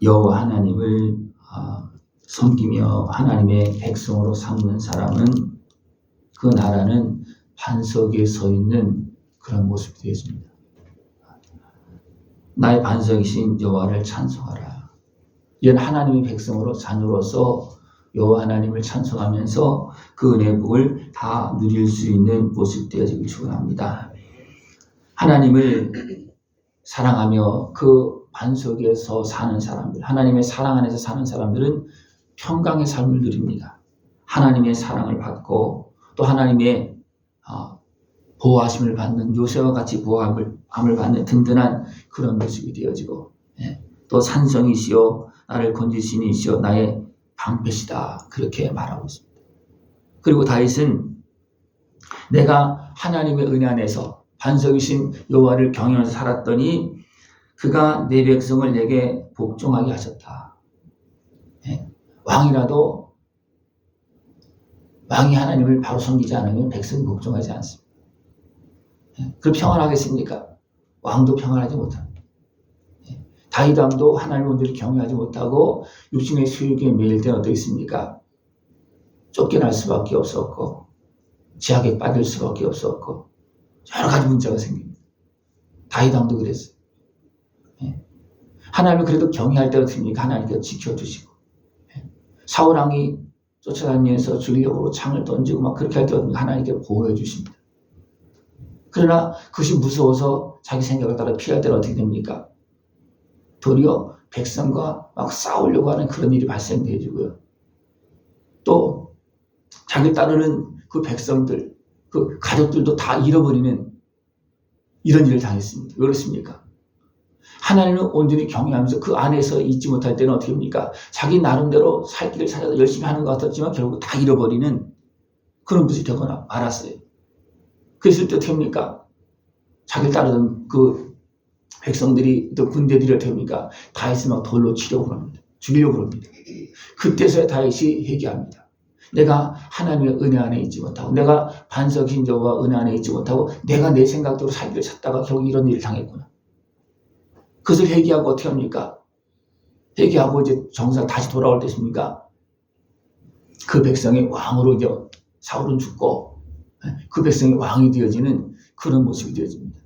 여호와 하나님을 섬기며 하나님의 백성으로 삼는 사람은 그 나라는 반석 위에 서 있는 그런 모습이 되어집니다. 나의 반석이신 여호와를 찬송하라. 이런 하나님의 백성으로 자녀로서 여호와 하나님을 찬송하면서 그 은혜의 복을 다 누릴 수 있는 모습 되어지길 축원합니다. 하나님을 사랑하며 그 반석에서 사는 사람들, 하나님의 사랑 안에서 사는 사람들은 평강의 삶을 누립니다. 하나님의 사랑을 받고 또 하나님의 보호하심을 받는 요새와 같이 보호함을 받는 든든한 그런 모습이 되어지고, 또 산성이시여 나를 건지시는 이시여 나의 방패시다, 그렇게 말하고 있습니다. 그리고 다윗은 내가 하나님의 은혜 안에서 반석이신 여호와를 경외하면서 살았더니 그가 내 백성을 내게 복종하게 하셨다. 왕이라도 왕이 하나님을 바로 섬기지 않으면 백성이 복종하지 않습니다. 그럼 평안하겠습니까? 왕도 평안하지 못합니다. 다윗 왕도 하나님 온전히 경외하지 못하고 육신의 수욕에 매일 때는 어떻겠습니까? 쫓겨날 수밖에 없었고 제약에 빠질 수밖에 없었고 여러 가지 문제가 생깁니다. 다윗 왕도 그랬어요. 하나님을 그래도 경외할 때 어떻습니까? 하나님께서 지켜주시고, 사울 왕이 쫓아다니면서 죽이려고 창을 던지고 막 그렇게 할 때 하나님께서 보호해 주십니다. 그러나 그것이 무서워서 자기 생각을 따라 피할 때는 어떻게 됩니까? 도리어 백성과 막 싸우려고 하는 그런 일이 발생되어지고요. 또 자기 따르는 그 백성들, 그 가족들도 다 잃어버리는 이런 일을 당했습니다. 왜 그렇습니까? 하나님을 온전히 경외하면서 그 안에서 잊지 못할 때는 어떻게 합니까? 자기 나름대로 살 길을 찾아서 열심히 하는 것 같았지만 결국 다 잃어버리는 그런 모습이 되거나 말았어요. 그랬을 때 어떻게 합니까? 자기를 따르던 그 백성들이 또 군대들이 어떻게 합니까? 다윗을 막 돌로 치려고 합니다. 죽이려고 합니다. 그때서야 다윗이 회개합니다. 내가 하나님의 은혜 안에 있지 못하고 내가 반석인 여호와 은혜 안에 있지 못하고 내가 내 생각대로 살기를 찾다가 결국 이런 일을 당했구나. 그것을 회개하고 어떻게 합니까? 회개하고 이제 정상 다시 돌아올 때입니까? 그 백성의 왕으로 이제 사울은 죽고 그 백성의 왕이 되어지는 그런 모습이 되어집니다.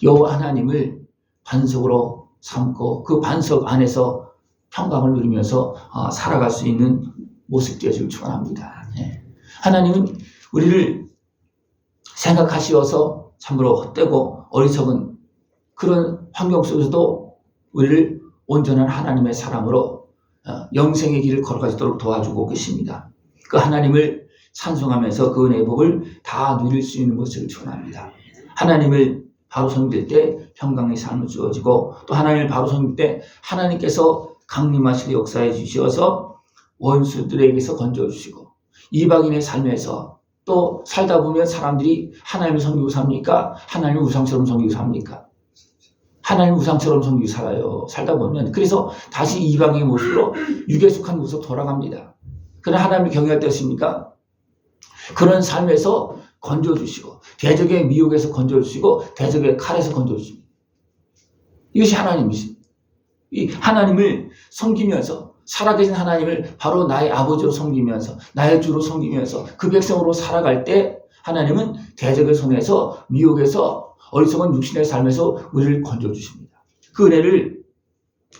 여호와 하나님을 반석으로 삼고 그 반석 안에서 평강을 누리면서 살아갈 수 있는 모습 되어지길 축원합니다. 하나님은 우리를 생각하시어서 참으로 헛되고 어리석은 그런 환경 속에서도 우리를 온전한 하나님의 사랑으로 영생의 길을 걸어갈 수 있도록 도와주고 계십니다. 그 하나님을 찬송하면서 그 은혜의 복을 다 누릴 수 있는 모습을 축원합니다. 하나님을 바로 섬길 때 평강의 삶을 주어지고 또 하나님을 바로 섬길 때 하나님께서 강림하시고 역사해 주셔서 원수들에게서 건져주시고 이방인의 삶에서 또 살다 보면 사람들이 하나님을 섬기고 삽니까? 하나님을 우상처럼 섬기고 삽니까? 하나님 우상처럼 섬기고 살아요. 살다 보면. 그래서 다시 이방의 모습으로 육에 속한 모습으로 돌아갑니다. 그러나 하나님을 경외할 때 있습니까? 그런 삶에서 건져주시고 대적의 미혹에서 건져주시고 대적의 칼에서 건져주십니다. 이것이 하나님이십니다. 이 하나님을 섬기면서 살아계신 하나님을 바로 나의 아버지로 섬기면서 나의 주로 섬기면서 그 백성으로 살아갈 때 하나님은 대적의 손에서 미혹에서 어리석은 육신의 삶에서 우리를 건져주십니다. 그 은혜를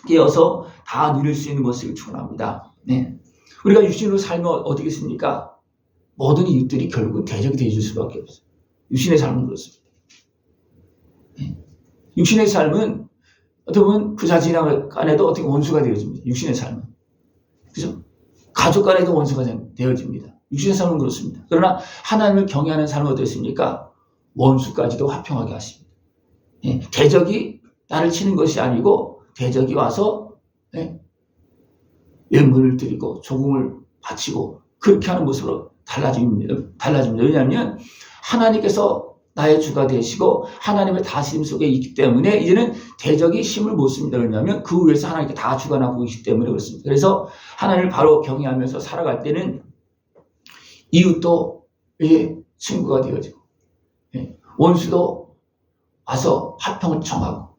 깨어서 다 누릴 수 있는 모습을 축원합니다. 우리가 육신으로 살면 어떻겠습니까? 모든 이웃들이 결국은 대적이 되어줄 수밖에 없어요. 육신의 삶은 그렇습니다. 육신의 삶은 어떻게 보면 부자지 간에도 어떻게 원수가 되어집니다. 육신의 삶은. 그죠? 가족 간에도 원수가 되어집니다. 육신의 삶은 그렇습니다. 그러나 하나님을 경외하는 삶은 어떻습니까? 원수까지도 화평하게 하십니다. 대적이 나를 치는 것이 아니고 대적이 와서 예물을 드리고 조공을 바치고 그렇게 하는 모습으로 달라집니다. 왜냐하면 하나님께서 나의 주가 되시고 하나님의 다스림 속에 있기 때문에 이제는 대적이 힘을 못 씁니다. 왜냐하면 그 위에서 하나님께 다 주가 나고 있기 때문에 그렇습니다. 그래서 하나님을 바로 경외하면서 살아갈 때는 이웃도 친구가 되어지고 원수도 와서 화평을 청하고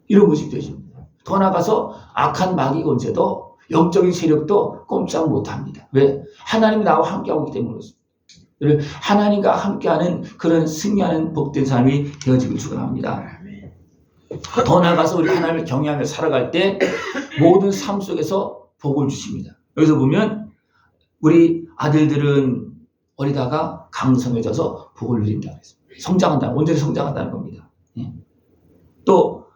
이런 모습이 되십니다. 더 나아가서 악한 마귀 권세도 영적인 세력도 꼼짝 못합니다. 왜? 하나님이 나와 함께하고 있기 때문에 그렇습니다. 하나님과 함께하는 그런 승리하는 복된 삶이 되어지길 축원합니다. 더 나아가서 우리 하나님을 경외하며 살아갈 때 모든 삶 속에서 복을 주십니다. 여기서 보면 우리 아들들은 어리다가 강성해져서 복을 누린다. 성장한다. 온전히 성장한다는 겁니다. 또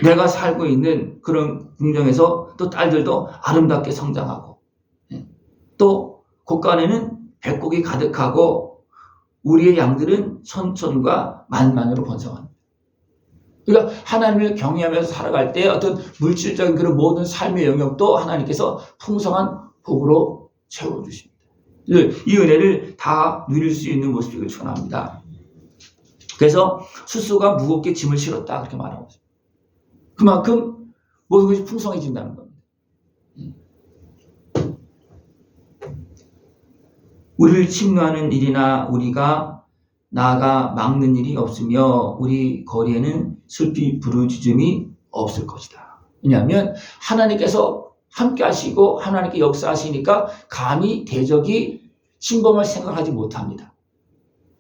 내가 살고 있는 그런 궁정에서 또 딸들도 아름답게 성장하고 또 곳간에는 백곡이 가득하고 우리의 양들은 천천과 만만으로 번성합니다. 그러니까 하나님을 경외하면서 살아갈 때 어떤 물질적인 그런 모든 삶의 영역도 하나님께서 풍성한 복으로 채워주십니다. 이 은혜를 다 누릴 수 있는 모습을 축원합니다. 그래서 스스로가 무겁게 짐을 실었다 그렇게 말하고 있습니다. 그만큼 모든 것이 풍성해진다는 겁니다. 우리를 침노하는 일이나 우리가 나아가 막는 일이 없으며 우리 거리에는 슬피 부르짖음이 없을 것이다. 왜냐하면 하나님께서 함께 하시고 하나님께 역사하시니까 감히 대적이 침범할 생각하지 못합니다.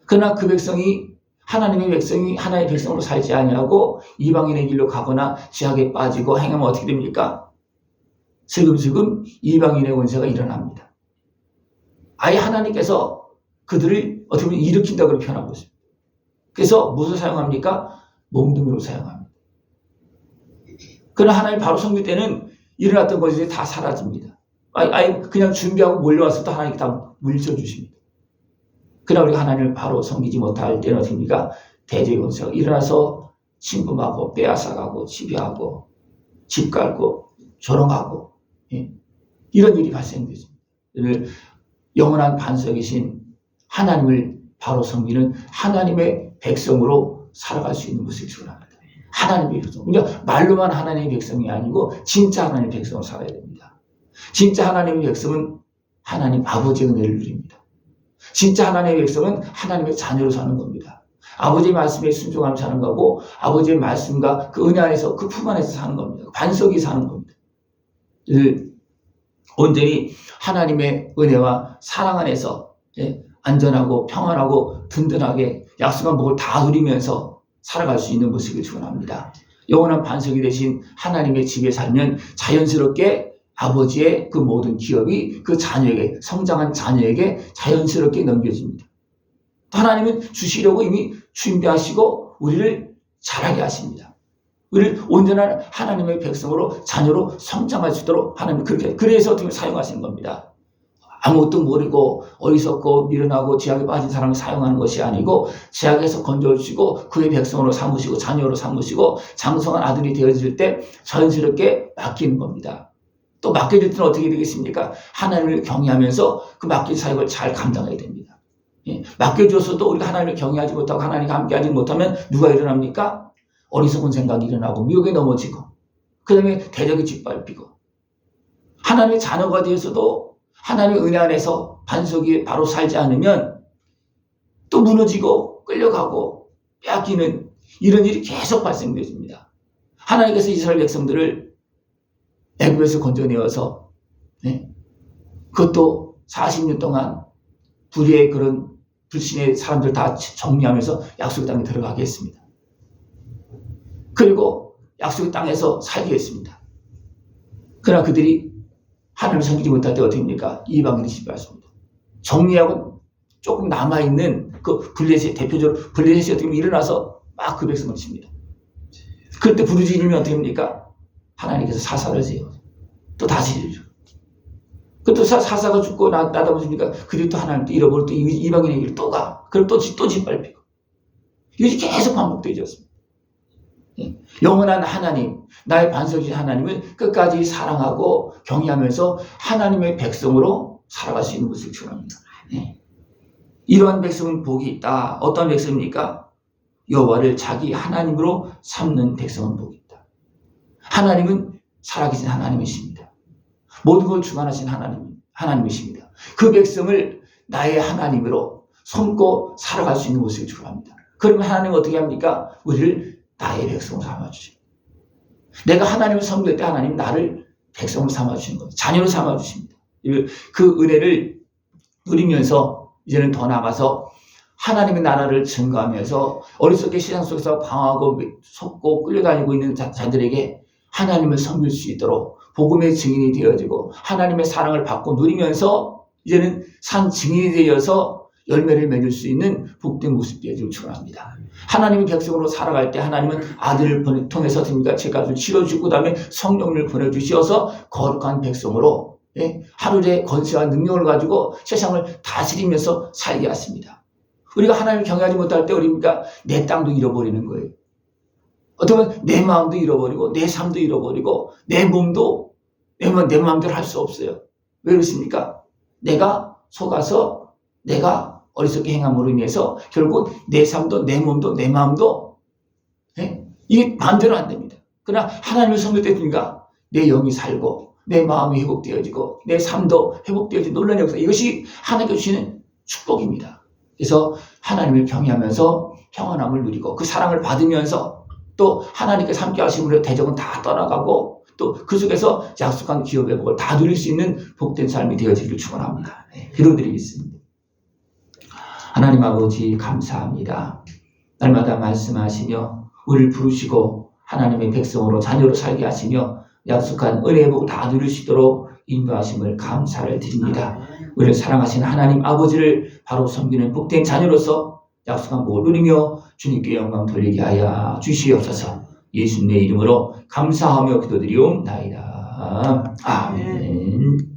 그러나 그 백성이 하나님의 백성이 하나님의 백성으로 살지 아니하고 이방인의 길로 가거나 지악에 빠지고 행하면 어떻게 됩니까? 슬금슬금 이방인의 권세가 일어납니다. 아예 하나님께서 그들을 어떻게 보면 일으킨다고 그렇게 표현하고 있습니다. 그래서 무엇을 사용합니까? 몽둥이로 사용합니다. 그러나 하나님 바로 섬길 때는 일어났던 것이 다 사라집니다. 아예 그냥 준비하고 몰려와서 또 하나님께 다 물려주십니다. 그러나 우리가 하나님을 바로 섬기지 못할 때는 어떻습니까? 대적의 권세가 일어나서 침범하고 빼앗아가고 지배하고 집 갈고 조롱하고 이런 일이 발생되죠. 영원한 반석이신 하나님을 바로 섬기는 하나님의 백성으로 살아갈 수 있는 것을 축원합니다. 하나님의 백성. 그러니까 말로만 하나님의 백성이 아니고 진짜 하나님의 백성으로 살아야 됩니다. 진짜 하나님의 백성은 하나님 아버지의 은혜를 누립니다. 진짜 하나님의 백성은 하나님의 자녀로 사는 겁니다. 아버지의 말씀에 순종하며 사는 거고 아버지의 말씀과 그 은혜 안에서 그 품 안에서 사는 겁니다. 반석이 사는 겁니다. 온전히 하나님의 은혜와 사랑 안에서 안전하고 평안하고 든든하게 약속한 복을 다 누리면서 살아갈 수 있는 모습을 축원합니다. 영원한 반석이 되신 하나님의 집에 살면 자연스럽게 아버지의 그 모든 기업이 그 자녀에게 성장한 자녀에게 자연스럽게 넘겨집니다. 하나님은 주시려고 이미 준비하시고 우리를 자라게 하십니다. 우리를 온전한 하나님의 백성으로 자녀로 성장할 수 있도록 하나님은 그렇게 그래서 어떻게 사용하시는 겁니다. 아무것도 모르고 어리석고 미련하고 지악에 빠진 사람을 사용하는 것이 아니고 지악에서 건져주시고 그의 백성으로 삼으시고 자녀로 삼으시고 장성한 아들이 되어질 때 자연스럽게 맡기는 겁니다. 또 맡겨질 때는 어떻게 되겠습니까? 하나님을 경외하면서 그 맡긴 사역을 잘 감당해야 됩니다. 맡겨줘서도 우리가 하나님을 경외하지 못하고 하나님과 함께하지 못하면 누가 일어납니까? 어리석은 생각이 일어나고 미혹에 넘어지고 그 다음에 대적이 짓밟히고 하나님의 자녀가 되어서도 하나님의 은혜 안에서 반석이 바로 살지 않으면 또 무너지고 끌려가고 빼앗기는 이런 일이 계속 발생되어집니다. 하나님께서 이스라엘 백성들을 애굽에서 건져내어서 그것도 40년 동안 불의의 그런 불신의 사람들 다 정리하면서 약속의 땅에 들어가게 했습니다. 그리고 약속의 땅에서 살게 했습니다. 그러나 그들이 하나님을 섬기지 못할 때 어떻게 됩니까? 이방인이 지배했습니다. 정리하고 조금 남아있는 그 블레셋, 대표적으로 블레셋이 어떻게 보면 일어나서 막 그 백성을 칩니다. 그때 부르짖으면 어떻게 됩니까? 하나님께서 사사를 세워 또 다시 일죠. 그 또 사사가 죽고 나다 보니까 그들이 또 하나님 또 잃어버리고 또 이방인의 길을 또 가. 그럼 또 짓밟히고. 이것이 계속 반복되어졌습니다. 영원한 하나님, 나의 반석이신 하나님을 끝까지 사랑하고 경외하면서 하나님의 백성으로 살아갈 수 있는 것을 축원합니다. 이러한 백성은 복이 있다. 어떤 백성입니까? 여호와를 자기 하나님으로 삼는 백성은 복이 있다. 하나님은 살아계신 하나님이십니다. 모든 걸 주관하신 하나님이십니다. 그 백성을 나의 하나님으로 섬고 살아갈 수 있는 모습을 축원합니다. 그러면 하나님은 어떻게 합니까? 우리를 나의 백성으로 삼아주십니다. 내가 하나님을 섬길 때 하나님 나를 백성으로 삼아주시는 거예요. 자녀로 삼아주십니다. 그 은혜를 누리면서 이제는 더 나아가서 하나님의 나라를 증거하면서 어리석게 시장 속에서 방황하고 속고 끌려다니고 있는 자들에게 하나님을 섬길 수 있도록 복음의 증인이 되어지고 하나님의 사랑을 받고 누리면서 이제는 산 증인이 되어서 열매를 맺을 수 있는 복된 모습 되어지길 축원합니다. 하나님의 백성으로 살아갈 때 하나님은 아들을 통해서 됩니까? 죄값을 치러주고 그다음에 성령을 보내주셔서 거룩한 백성으로 하늘의 권세와 능력을 가지고 세상을 다스리면서 살게 하십니다. 우리가 하나님을 경외하지 못할 때 우리가 내 땅도 잃어버리는 거예요. 어떻게 보면 내 마음도 잃어버리고 내 삶도 잃어버리고 내 몸도 내 마음대로 할 수 없어요. 왜 그렇습니까? 내가 속아서 내가 어리석게 행함으로 인해서 결국 내 삶도 내 몸도 내 마음도 이게 마음대로 안 됩니다. 그러나 하나님을 섬길 때 보니까 내 영이 살고 내 마음이 회복되어지고 내 삶도 회복되어지는 놀라운 역사, 이것이 하나님께 주시는 축복입니다. 그래서 하나님을 경외하면서 평안함을 누리고 그 사랑을 받으면서 또 하나님께서 함께 하심으로 대적은 다 떠나가고 또 그 속에서 약속한 기업 회복을 다 누릴 수 있는 복된 삶이 되어지기를 축원합니다. 기도드리겠습니다. 하나님 아버지 감사합니다. 날마다 말씀하시며 우리를 부르시고 하나님의 백성으로 자녀로 살게 하시며 약속한 은혜 회복을 다 누릴 수 있도록 인도하심을 감사를 드립니다. 우리를 사랑하시는 하나님 아버지를 바로 섬기는 복된 자녀로서 약속한 복을 누리며 주님께 영광 돌리게 하여 주시옵소서. 예수님의 이름으로 감사하며 기도드리옵나이다. 아멘.